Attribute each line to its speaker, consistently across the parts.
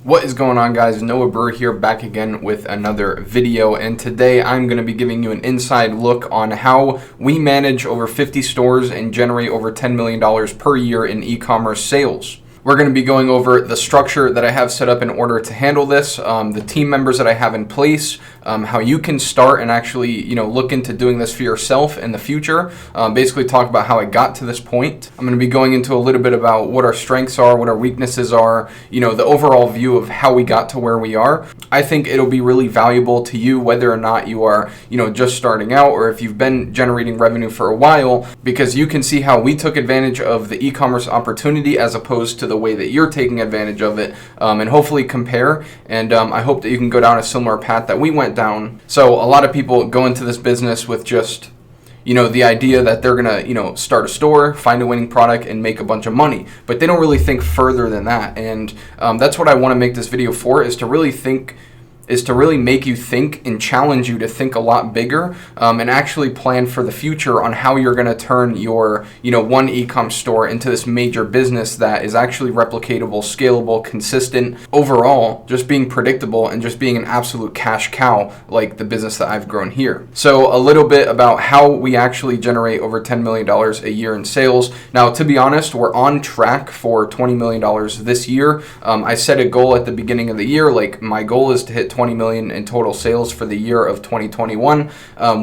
Speaker 1: What is going on, guys? Noah Brewer here, back again with another video, and today I'm going to be giving you an inside look on how we manage over 50 stores and generate over $10 million per year in e-commerce sales. We're going to be going over the structure that I have set up in order to handle this, the team members that I have in place, how you can start and actually, look into doing this for yourself in the future. Basically talk about how I got to this point. I'm going to be going into a little bit about what our strengths are, what our weaknesses are, the overall view of how we got to where we are. I think it'll be really valuable to you whether or not you are, just starting out or if you've been generating revenue for a while, because you can see how we took advantage of the e-commerce opportunity as opposed to the way that you're taking advantage of it, and hopefully compare. And I hope that you can go down a similar path that we went down. So a lot of people go into this business with just the idea that they're gonna, start a store, find a winning product, and make a bunch of money. But they don't really think further than that. And that's what I want to make this video for, is to really make you think and challenge you to think a lot bigger, and actually plan for the future on how you're going to turn your, one e-com store into this major business that is actually replicatable, scalable, consistent, overall, just being predictable and just being an absolute cash cow like the business that I've grown here. So a little bit about how we actually generate over $10 million a year in sales. Now, to be honest, we're on track for $20 million this year. I set a goal at the beginning of the year, like my goal is to hit 20 million in total sales for the year of 2021.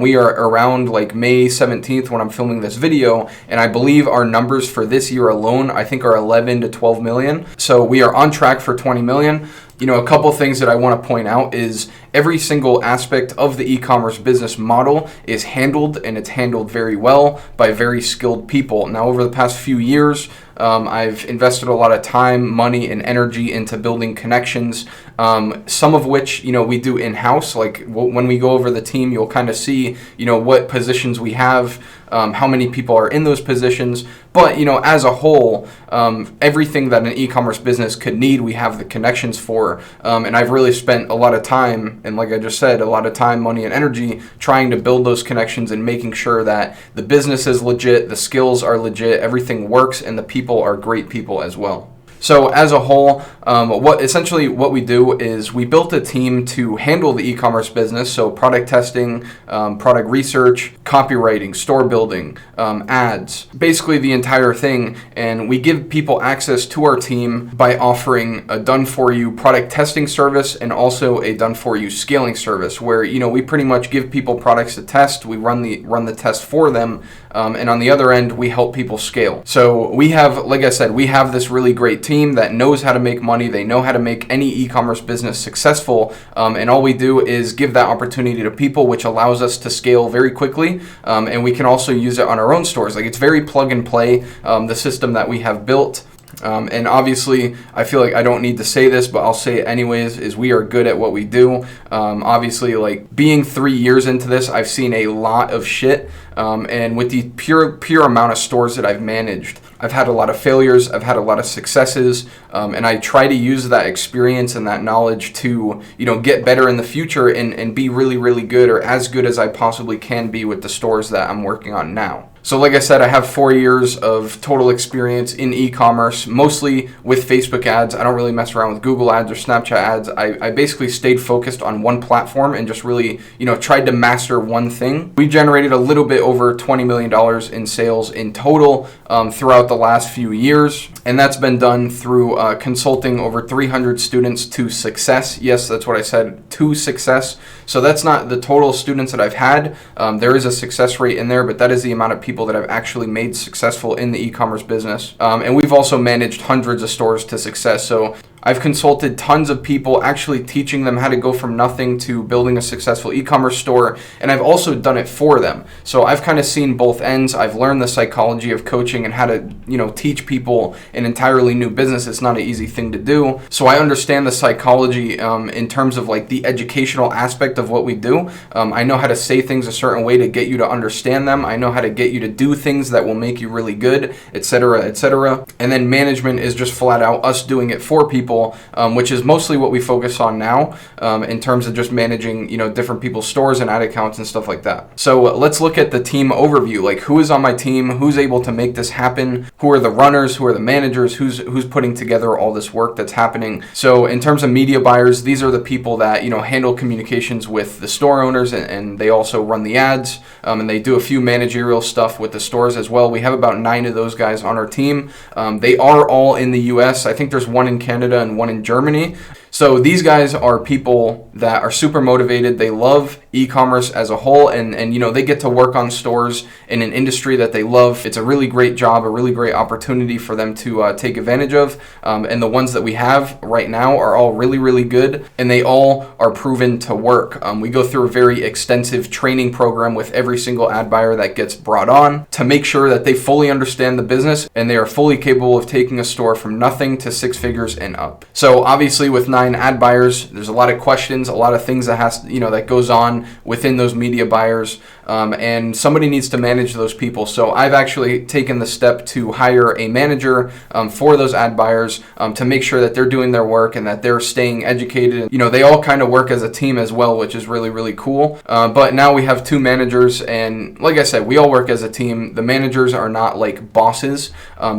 Speaker 1: We are around like May 17th when I'm filming this video, and I believe our numbers for this year alone, I think, are 11 to 12 million. So we are on track for 20 million. A couple things that I want to point out is every single aspect of the e-commerce business model is handled, and it's handled very well by very skilled people. Now, over the past few years, I've invested a lot of time, money, and energy into building connections, some of which, we do in-house. Like when we go over the team, you'll kind of see, what positions we have, how many people are in those positions. But, as a whole, everything that an e-commerce business could need, we have the connections for. And I've really spent a lot of time, and like I just said, a lot of time, money, and energy trying to build those connections and making sure that the business is legit, the skills are legit, everything works, and the people are great people as well. So as a whole, what we do is we built a team to handle the e-commerce business. So product testing, product research, copywriting, store building, ads, basically the entire thing. And we give people access to our team by offering a done-for-you product testing service and also a done-for-you scaling service, where we pretty much give people products to test. We run the test for them, and on the other end, we help people scale. So we have, like I said, we have this really great team that knows how to make money. They know how to make any e-commerce business successful, and all we do is give that opportunity to people, which allows us to scale very quickly, and we can also use it on our own stores. Like, it's very plug and play, the system that we have built. And obviously, I feel like I don't need to say this, but I'll say it anyways, is we are good at what we do. Obviously, like, being 3 years into this, I've seen a lot of shit. And with the pure amount of stores that I've managed, I've had a lot of failures, I've had a lot of successes, and I try to use that experience and that knowledge to, get better in the future and be really, really good, or as good as I possibly can be with the stores that I'm working on now. So like I said, I have 4 years of total experience in e-commerce, mostly with Facebook ads. I don't really mess around with Google ads or Snapchat ads. I basically stayed focused on one platform and just really, tried to master one thing. We generated a little bit over $20 million in sales in total throughout the last few years. And that's been done through consulting over 300 students to success. Yes, that's what I said, to success. So that's not the total students that I've had. There is a success rate in there, but that is the amount of people that I've actually made successful in the e-commerce business. And we've also managed hundreds of stores to success. So I've consulted tons of people, actually teaching them how to go from nothing to building a successful e-commerce store, and I've also done it for them. So I've kind of seen both ends. I've learned the psychology of coaching and how to, teach people an entirely new business. It's not an easy thing to do. So I understand the psychology in terms of like the educational aspect of what we do. I know how to say things a certain way to get you to understand them. I know how to get you to do things that will make you really good, etc., etc. And then management is just flat out us doing it for people people, which is mostly what we focus on now in terms of just managing, different people's stores and ad accounts and stuff like that. So let's look at the team overview. Like, who is on my team? Who's able to make this happen? Who are the runners? Who are the managers? Who's putting together all this work that's happening? So in terms of media buyers, these are the people that, handle communications with the store owners, and they also run the ads, and they do a few managerial stuff with the stores as well. We have about 9 of those guys on our team. They are all in the US. I think there's one in Canada and one in Germany. So these guys are people that are super motivated. They love e-commerce as a whole, and they get to work on stores in an industry that they love. It's a really great job, a really great opportunity for them to take advantage of. And the ones that we have right now are all really, really good, and they all are proven to work. We go through a very extensive training program with every single ad buyer that gets brought on to make sure that they fully understand the business and they are fully capable of taking a store from nothing to 6 figures and up. So obviously with 9 ad buyers, there's a lot of questions, a lot of things that goes on within those media buyers, and somebody needs to manage those people. So I've actually taken the step to hire a manager for those ad buyers to make sure that they're doing their work and that they're staying educated. They all kind of work as a team as well, which is really, really cool. But now we have 2 managers, and like I said, we all work as a team. The managers are not like bosses.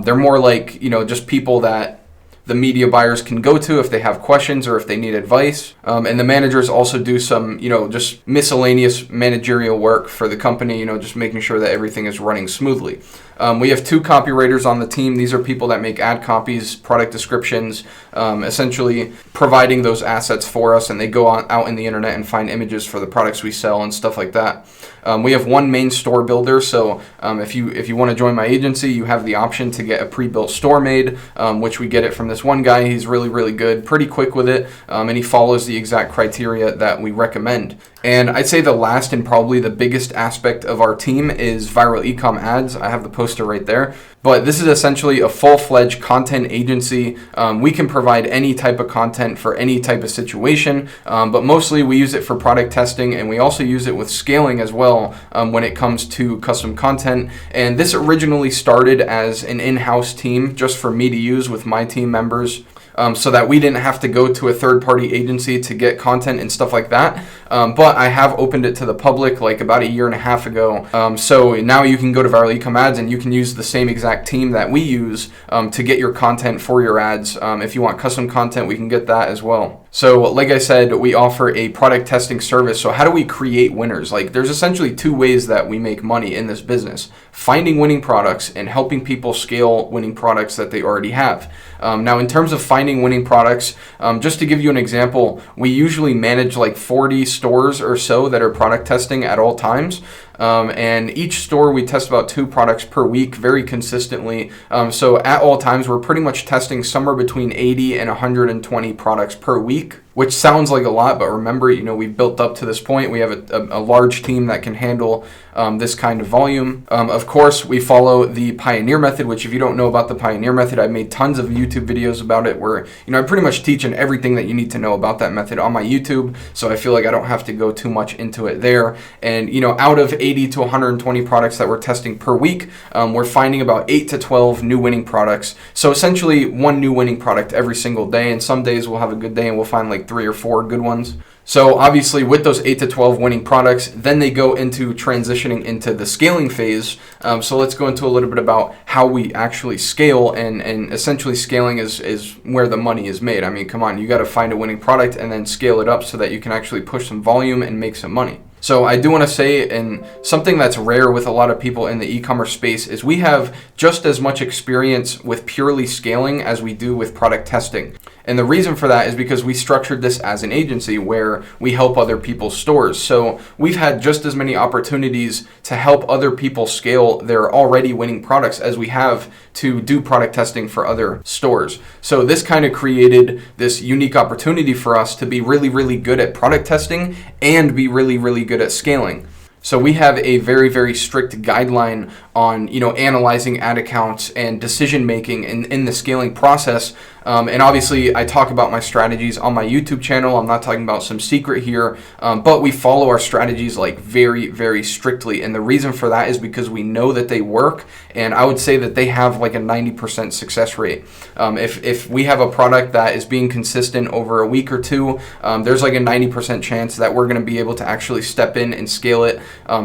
Speaker 1: They're more like, just people that the media buyers can go to if they have questions or if they need advice. And the managers also do some, just miscellaneous managerial work for the company, just making sure that everything is running smoothly. We have 2 copywriters on the team. These are people that make ad copies, product descriptions, essentially providing those assets for us, and they go out in the internet and find images for the products we sell and stuff like that. We have 1 main store builder, so if you want to join my agency, you have the option to get a pre-built store made, which we get it from this one guy. He's really, really good, pretty quick with it, and he follows the exact criteria that we recommend. And I'd say the last and probably the biggest aspect of our team is viral e-com ads. I have the poster right there. But this is essentially a full-fledged content agency. We can provide any type of content for any type of situation, but mostly we use it for product testing, and we also use it with scaling as well when it comes to custom content. And this originally started as an in-house team just for me to use with my team members. So that we didn't have to go to a third-party agency to get content and stuff like that. But I have opened it to the public like about a year and a half ago. So now you can go to Viral Ecom Ads and you can use the same exact team that we use to get your content for your ads. If you want custom content, we can get that as well. So like I said, we offer a product testing service. So how do we create winners? Like, there's essentially 2 ways that we make money in this business: finding winning products and helping people scale winning products that they already have. Now, in terms of finding winning products, just to give you an example, we usually manage like 40 stores or so that are product testing at all times. And each store we test about 2 products per week very consistently. So at all times, we're pretty much testing somewhere between 80 and 120 products per week, which sounds like a lot, but remember, we've built up to this point. We have a large team that can handle this kind of volume. Of course, we follow the Pioneer method, which if you don't know about the Pioneer method, I've made tons of YouTube videos about it where, I pretty much teach everything that you need to know about that method on my YouTube. So I feel like I don't have to go too much into it there. And, out of 80 to 120 products that we're testing per week, we're finding about 8 to 12 new winning products. So essentially 1 new winning product every single day. And some days we'll have a good day and we'll find like 3 or 4 good ones. So obviously with those 8 to 12 winning products, then they go into transitioning into the scaling phase. So let's go into a little bit about how we actually scale, and essentially scaling is where the money is made. I mean, come on, you got to find a winning product and then scale it up so that you can actually push some volume and make some money. So I do want to say, and something that's rare with a lot of people in the e-commerce space, is we have just as much experience with purely scaling as we do with product testing. And the reason for that is because we structured this as an agency where we help other people's stores. So we've had just as many opportunities to help other people scale their already winning products as we have to do product testing for other stores. So this kind of created this unique opportunity for us to be really, really good at product testing and be really, really good at scaling. So we have a very, very strict guideline on, analyzing ad accounts and decision making in the scaling process, And obviously, I talk about my strategies on my YouTube channel. I'm not talking about some secret here, but we follow our strategies like very, very strictly. And the reason for that is because we know that they work. And I would say that they have like a 90% success rate. If we have a product that is being consistent over a week or two, there's like a 90% chance that we're going to be able to actually step in and scale it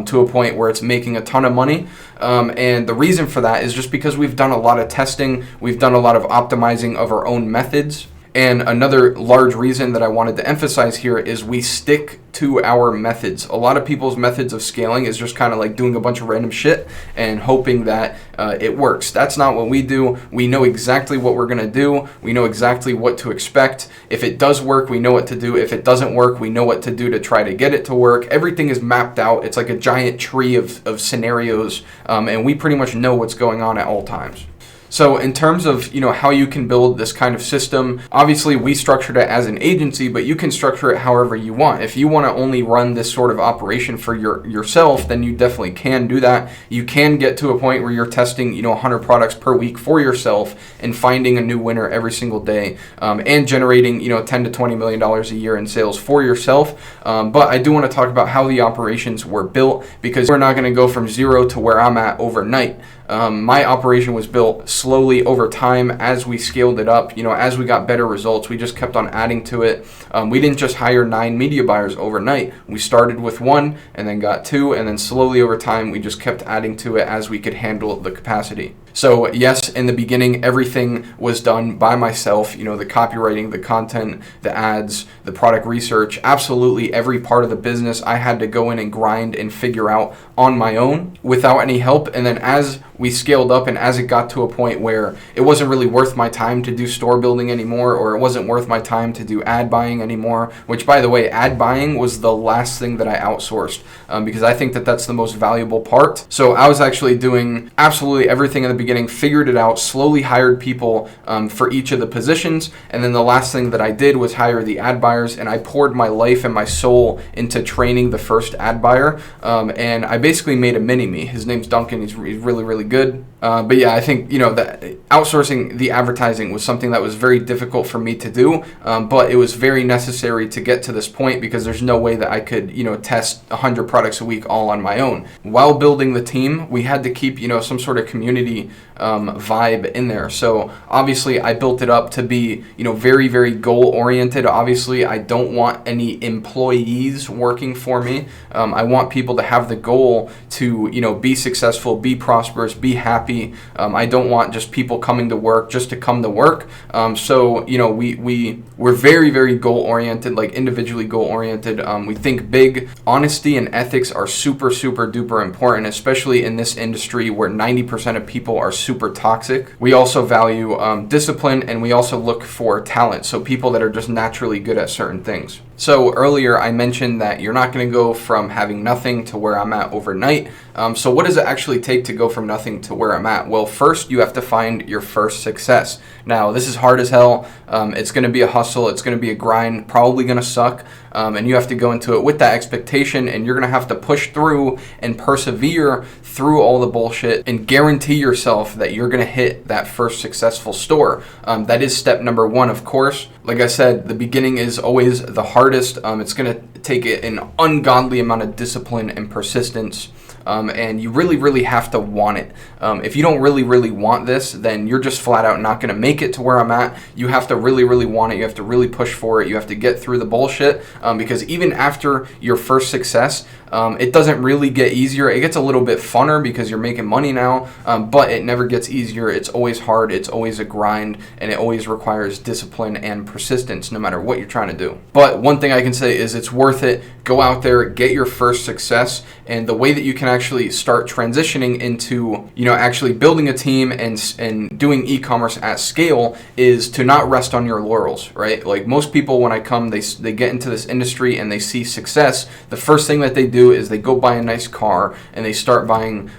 Speaker 1: to a point where it's making a ton of money. And the reason for that is just because we've done a lot of testing, we've done a lot of optimizing of our own methods. And another large reason that I wanted to emphasize here is we stick to our methods. A lot of people's methods of scaling is just kind of like doing a bunch of random shit and hoping that it works. That's not what we do. We know exactly what we're going to do. We know exactly what to expect. If it does work, we know what to do. If it doesn't work, we know what to do to try to get it to work. Everything is mapped out. It's like a giant tree of scenarios, and we pretty much know what's going on at all times. So in terms of, how you can build this kind of system, obviously we structured it as an agency, but you can structure it however you want. If you want to only run this sort of operation for yourself, then you definitely can do that. You can get to a point where you're testing, 100 products per week for yourself and finding a new winner every single day, and generating, $10 to $20 million a year in sales for yourself. But I do want to talk about how the operations were built, because we're not going to go from zero to where I'm at overnight. My operation was built slowly over time as we scaled it up. As we got better results, we just kept on adding to it. We didn't just hire 9 media buyers overnight. We started with 1 and then got 2, and then slowly over time we just kept adding to it as we could handle the capacity. So yes, in the beginning, everything was done by myself, the copywriting, the content, the ads, the product research, absolutely every part of the business I had to go in and grind and figure out on my own without any help. And then as we scaled up and as it got to a point where it wasn't really worth my time to do store building anymore, or it wasn't worth my time to do ad buying anymore, which by the way, ad buying was the last thing that I outsourced, because I think that that's the most valuable part. So I was actually doing absolutely everything in the beginning, figured it out, slowly hired people for each of the positions, and then the last thing that I did was hire the ad buyers, and I poured my life and my soul into training the first ad buyer, and I basically made a mini-me. His name's Duncan. He's really, really good. But yeah, I think, that outsourcing the advertising was something that was very difficult for me to do, but it was very necessary to get to this point, because there's no way that I could, test 100 products a week all on my own. While building the team, we had to keep, some sort of community vibe in there. So obviously I built it up to be, very, very goal oriented. Obviously I don't want any employees working for me. I want people to have the goal to, be successful, be prosperous, be happy. I don't want just people coming to work just to come to work. So, we're very, very goal oriented, like individually goal oriented. We think big. Honesty and ethics are super, super duper important, especially in this industry where 90% of people are super toxic. We also value discipline, and we also look for talent. So people that are just naturally good at certain things. So earlier I mentioned that you're not going to go from having nothing to where I'm at overnight. So what does it actually take to go from nothing to where I'm at? Well, first you have to find your first success. Now, this is hard as hell. It's going to be a hustle. It's going to be a grind, probably going to suck. And you have to go into it with that expectation, and you're going to have to push through and persevere through all the bullshit and guarantee yourself that you're going to hit that first successful store. That is step number 1, of course. Like I said, the beginning is always the hardest. It's going to take an ungodly amount of discipline and persistence. And you really, really have to want it. If you don't really, really want this, then you're just flat out not going to make it to where I'm at. You have to really, really want it. You have to really push for it. You have to get through the bullshit, because even after your first success, it doesn't really get easier. It gets a little bit funner because you're making money now, but it never gets easier. It's always hard. It's always a grind, and it always requires discipline and persistence no matter what you're trying to do. But one thing I can say is it's worth it. Go out there, get your first success, and the way that you can actually start transitioning into, actually building a team and doing e-commerce at scale is to not rest on your laurels, right? Like most people, when I come, they get into this industry and they see success. The first thing that they do is they go buy a nice car, and they start buying,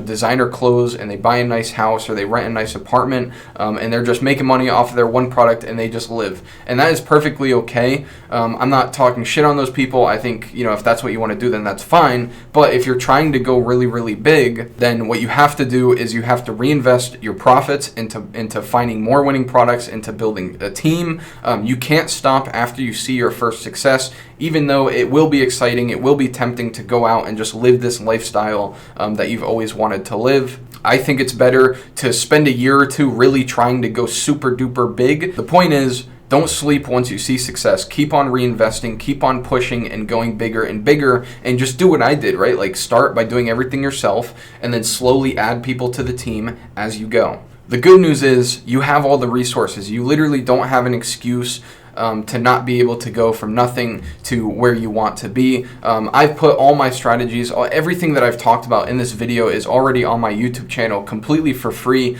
Speaker 1: designer clothes, and they buy a nice house, or they rent a nice apartment, and they're just making money off of their one product, and they just live. And that is perfectly okay. I'm not talking shit on those people. I think, if that's what you want to do, then that's fine. But if you're trying to to go really, really big, then what you have to do is you have to reinvest your profits into finding more winning products, into building a team. You can't stop after you see your first success, even though it will be exciting, it will be tempting to go out and just live this lifestyle that you've always wanted to live. I think it's better to spend a year or two really trying to go super duper big. The point is, don't sleep once you see success. Keep on reinvesting, keep on pushing and going bigger and bigger, and just do what I did, right? Like, start by doing everything yourself and then slowly add people to the team as you go. The good news is you have all the resources. You literally don't have an excuse to not be able to go from nothing to where you want to be. I've put all my strategies, everything that I've talked about in this video is already on my YouTube channel completely for free.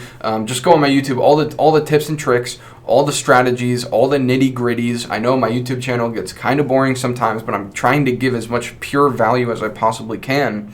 Speaker 1: Just go on my YouTube, all the tips and tricks, all the strategies, all the nitty gritties. I know my YouTube channel gets kind of boring sometimes, but I'm trying to give as much pure value as I possibly can.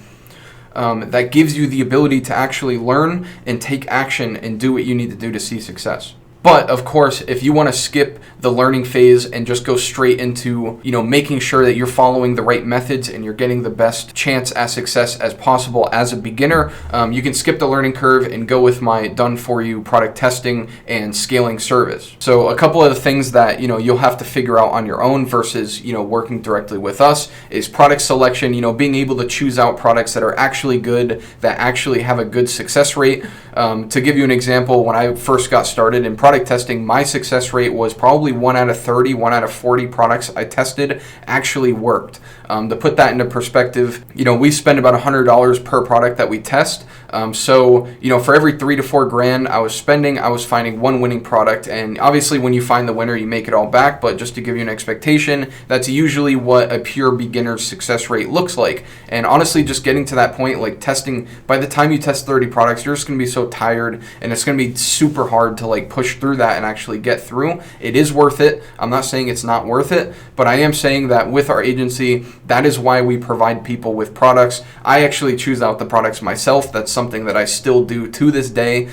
Speaker 1: That gives you the ability to actually learn and take action and do what you need to do to see success. But of course, if you want to skip the learning phase and just go straight into, making sure that you're following the right methods and you're getting the best chance at success as possible as a beginner, you can skip the learning curve and go with my done for you product testing and scaling service. So a couple of the things that, you'll have to figure out on your own versus, working directly with us is product selection, being able to choose out products that are actually good, that actually have a good success rate. To give you an example, when I first got started in product testing, my success rate was probably 1 out of 30, 1 out of 40 products I tested actually worked. To put that into perspective, we spend about $100 per product that we test. So for every $3 to $4 grand I was spending, I was finding one winning product. And obviously when you find the winner, you make it all back. But just to give you an expectation, that's usually what a pure beginner's success rate looks like. And honestly, just getting to that point, like testing, by the time you test 30 products, you're just going to be so tired and it's going to be super hard to like push through that and actually get through. It is worth it. I'm not saying it's not worth it, but I am saying that with our agency, that is why we provide people with products. I actually choose out the products myself. That's something that I still do to this day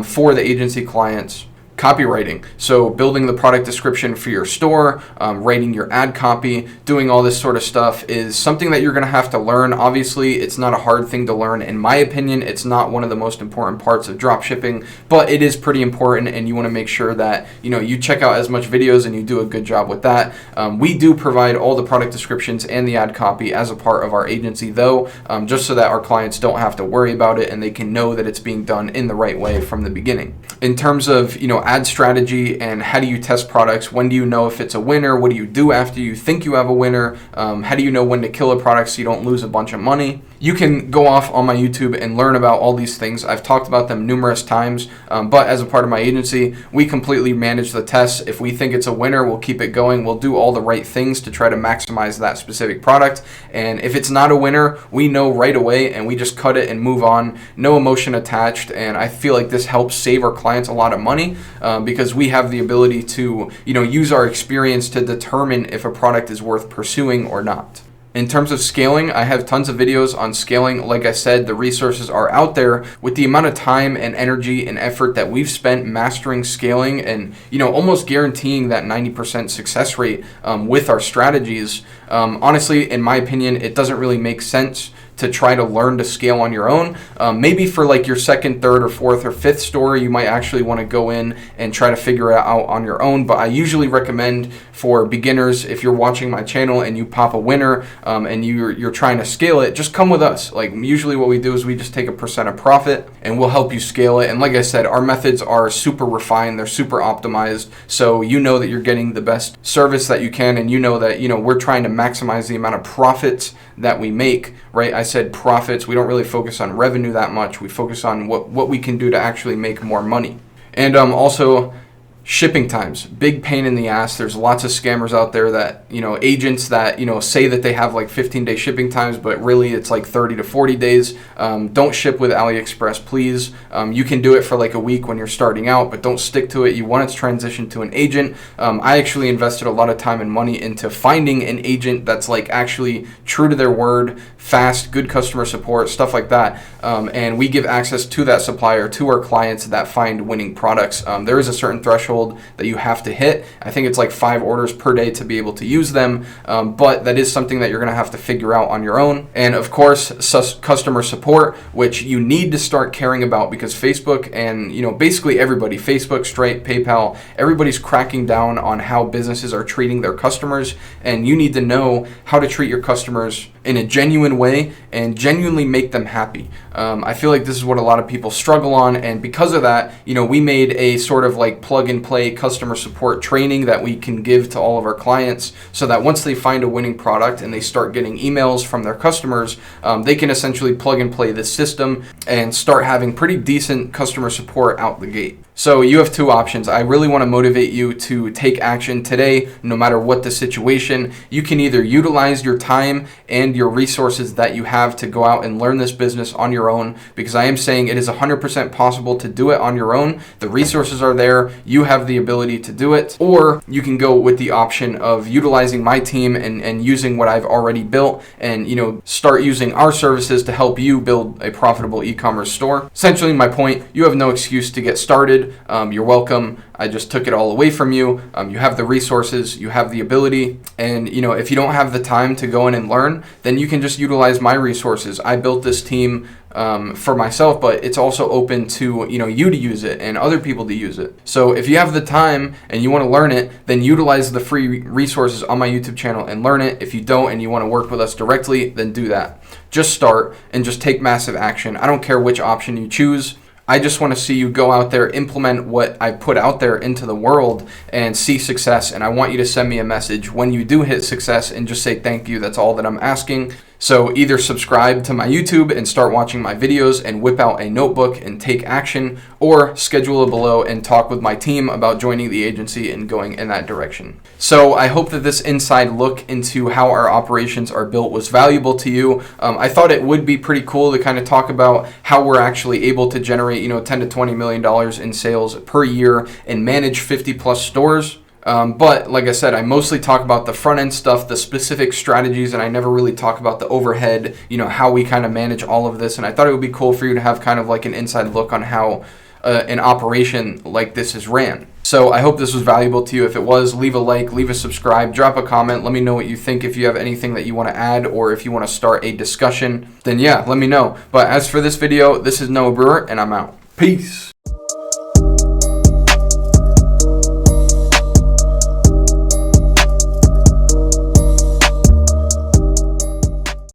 Speaker 1: for the agency clients. Copywriting, so building the product description for your store, writing your ad copy, doing all this sort of stuff is something that you're going to have to learn. Obviously, it's not a hard thing to learn. In my opinion, it's not one of the most important parts of drop shipping, but it is pretty important, and you want to make sure that you check out as much videos and you do a good job with that. We do provide all the product descriptions and the ad copy as a part of our agency, though, just so that our clients don't have to worry about it and they can know that it's being done in the right way from the beginning. In terms of ad strategy and how do you test products, when do you know if it's a winner, what do you do after you think you have a winner, how do you know when to kill a product so you don't lose a bunch of money, you can go off on my YouTube and learn about all these things. I've talked about them numerous times, but as a part of my agency, we completely manage the tests. If we think it's a winner, we'll keep it going. We'll do all the right things to try to maximize that specific product. And if it's not a winner, we know right away and we just cut it and move on. No emotion attached. And I feel like this helps save our clients a lot of money because we have the ability to, use our experience to determine if a product is worth pursuing or not. In terms of scaling, I have tons of videos on scaling. Like I said, the resources are out there. With the amount of time and energy and effort that we've spent mastering scaling and, almost guaranteeing that 90% success rate with our strategies, honestly, in my opinion, it doesn't really make sense to try to learn to scale on your own. Maybe for like your second, third, or fourth, or fifth store, you might actually want to go in and try to figure it out on your own. But I usually recommend for beginners, if you're watching my channel and you pop a winner and you're trying to scale it, just come with us. Like usually what we do is we just take a % of profit and we'll help you scale it. And like I said, our methods are super refined. They're super optimized. So you know that you're getting the best service that you can. And you know that, we're trying to maximize the amount of profits that we make, right? I said profits. We don't really focus on revenue that much. We focus on what we can do to actually make more money. And also shipping times, big pain in the ass. There's lots of scammers out there that, agents that, say that they have like 15-day shipping times, but really it's like 30 to 40 days. Don't ship with AliExpress, please. You can do it for like a week when you're starting out, but don't stick to it. You want to transition to an agent. I actually invested a lot of time and money into finding an agent that's like actually true to their word, fast, good customer support, stuff like that. And we give access to that supplier, to our clients that find winning products. There is a certain threshold threshold that you have to hit. I think it's like 5 orders per day to be able to use them, but that is something that you're going to have to figure out on your own. And of course, customer support, which you need to start caring about, because Facebook and basically everybody, Facebook, Stripe, PayPal, everybody's cracking down on how businesses are treating their customers, and you need to know how to treat your customers in a genuine way and genuinely make them happy. I feel like this is what a lot of people struggle on, and because of that, we made a sort of like plug and play customer support training that we can give to all of our clients, so that once they find a winning product and they start getting emails from their customers, they can essentially plug and play this system and start having pretty decent customer support out the gate. So you have 2 options. I really want to motivate you to take action today, no matter what the situation. You can either utilize your time and your resources that you have to go out and learn this business on your own, because I am saying it is 100% possible to do it on your own. The resources are there. You have the ability to do it. Or you can go with the option of utilizing my team and using what I've already built, and start using our services to help you build a profitable e-commerce store. Essentially, my point, you have no excuse to get started. You're welcome. I just took it all away from you. You have the resources, you have the ability, and if you don't have the time to go in and learn, then you can just utilize my resources. I built this team for myself, but it's also open to you to use it and other people to use it. So if you have the time and you want to learn it, then utilize the free resources on my YouTube channel and learn it. If you don't and you want to work with us directly, then do that. Just start and just take massive action. I don't care which option you choose. I just want to see you go out there, implement what I put out there into the world, and see success. And I want you to send me a message when you do hit success and just say thank you. That's all that I'm asking. So either subscribe to my YouTube and start watching my videos and whip out a notebook and take action, or schedule it below and talk with my team about joining the agency and going in that direction. So I hope that this inside look into how our operations are built was valuable to you. I thought it would be pretty cool to kind of talk about how we're actually able to generate 10 to $20 million in sales per year and manage 50 plus stores. But like I said, I mostly talk about the front end stuff, the specific strategies, and I never really talk about the overhead, how we kind of manage all of this. And I thought it would be cool for you to have kind of like an inside look on how an operation like this is ran. So I hope this was valuable to you. If it was, leave a like, leave a subscribe, drop a comment. Let me know what you think. If you have anything that you want to add, or if you want to start a discussion, then yeah, let me know. But as for this video, this is Noah Brewer, and I'm out. Peace.